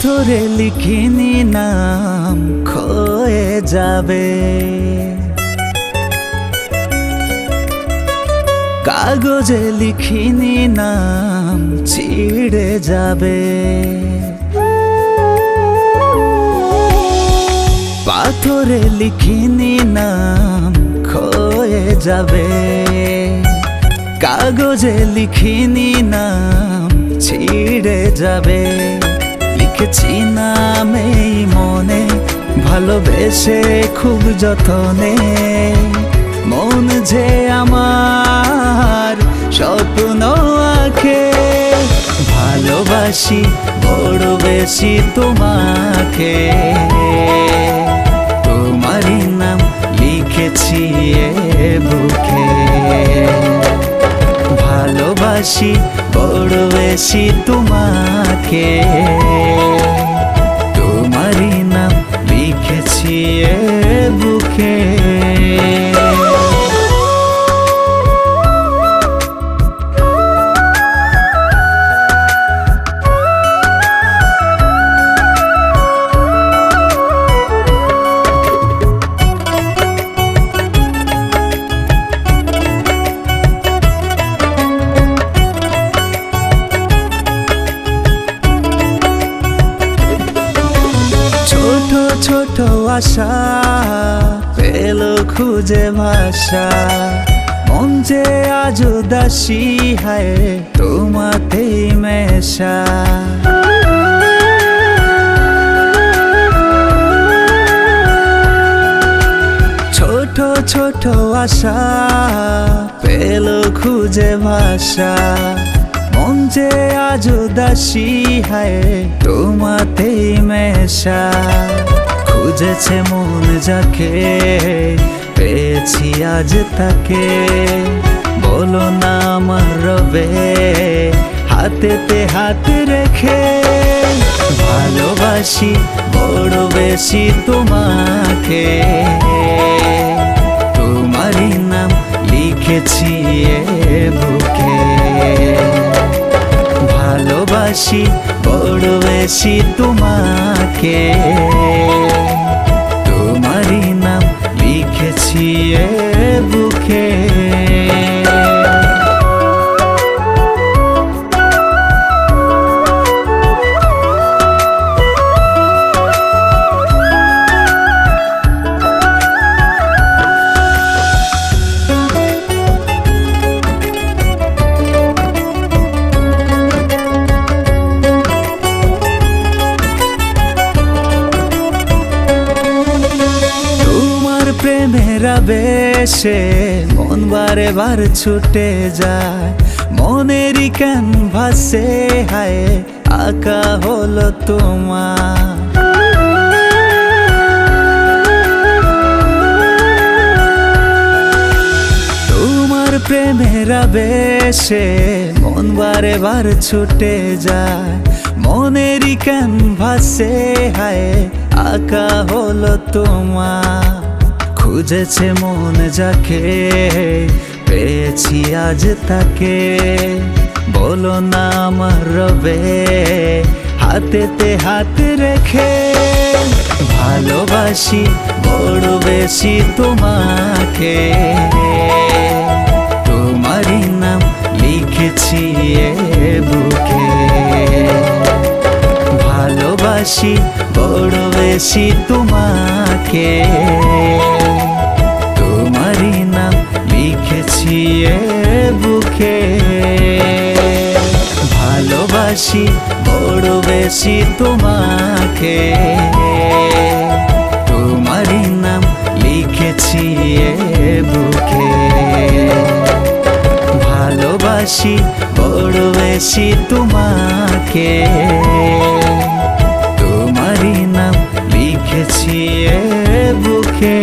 পাথরে লিখিনি নাম ক্ষয়ে যাবে, কাগজে লিখিনি নাম ছিঁড়ে যাবে। পাথরে লিখিনি নাম ক্ষয়ে যাবে, কাগজে লিখিনি নাম ছিঁড়ে যাবে। লিখেছি নাম এই মনে, ভালোবেসে খুব যতনে, মন যে আমার স্বপ্ন আঁকে। ভালোবাসি বড় বেশি তোমাকে, তোমারই নাম লিখেছি এ বুকে। ভালোবাসি বড় বেশি তোমাকে, তোমারই নাম লিখেছি এ বুকে। ছোট আশা পেল খুঁজে ভাষা, মন যে আজ উদাসী হায় তোমাতেই মেশা। ছোট ছোট আশা পেল খুঁজে ভাষা, মন যে আজ উদাসী হায় তোমাতেই মেশা। খুঁজেছে মন যাকে, পেয়েছি আজ তাকে, বলো না আমার রবে হাতেতে হাত রেখে। ভালোবাসি বড় বেশি তোমাকে, তোমারই নাম লিখেছি এ বুকে। ভালোবাসি বড় বেশি তোমাকে, তোমারই নাম লিখেছি এ বুকে। প্রেমের আবেশে মন বারে বার ছুটে যায়, মনেরই ক্যানভাসে হায় আঁকা হলো তোমার। তোমার প্রেমের আবেশে মন বারে বার ছুটে যায়, মনেরই ক্যানভাসে হায় আঁকা হলো তোমার। খুঁজেছে মন যাকে, পেয়েছি আজ তাকে, বলো না আমার রবে হাতেতে হাত রেখে। ভালোবাসি বড় বেশি তোমাকে, তোমারই নাম লিখেছি এ বুকে। ভালোবাসি বড় বেশি তোমাকে, তোমারই নাম লিখেছি এ বুকে। ভালোবাসি বড় বেশি তোমাকে, তোমারই নাম লিখেছি এ বুকে। ভালোবাসি বড় বেশি তোমাকে, তোমারই নাম লিখেছি এ বুকে।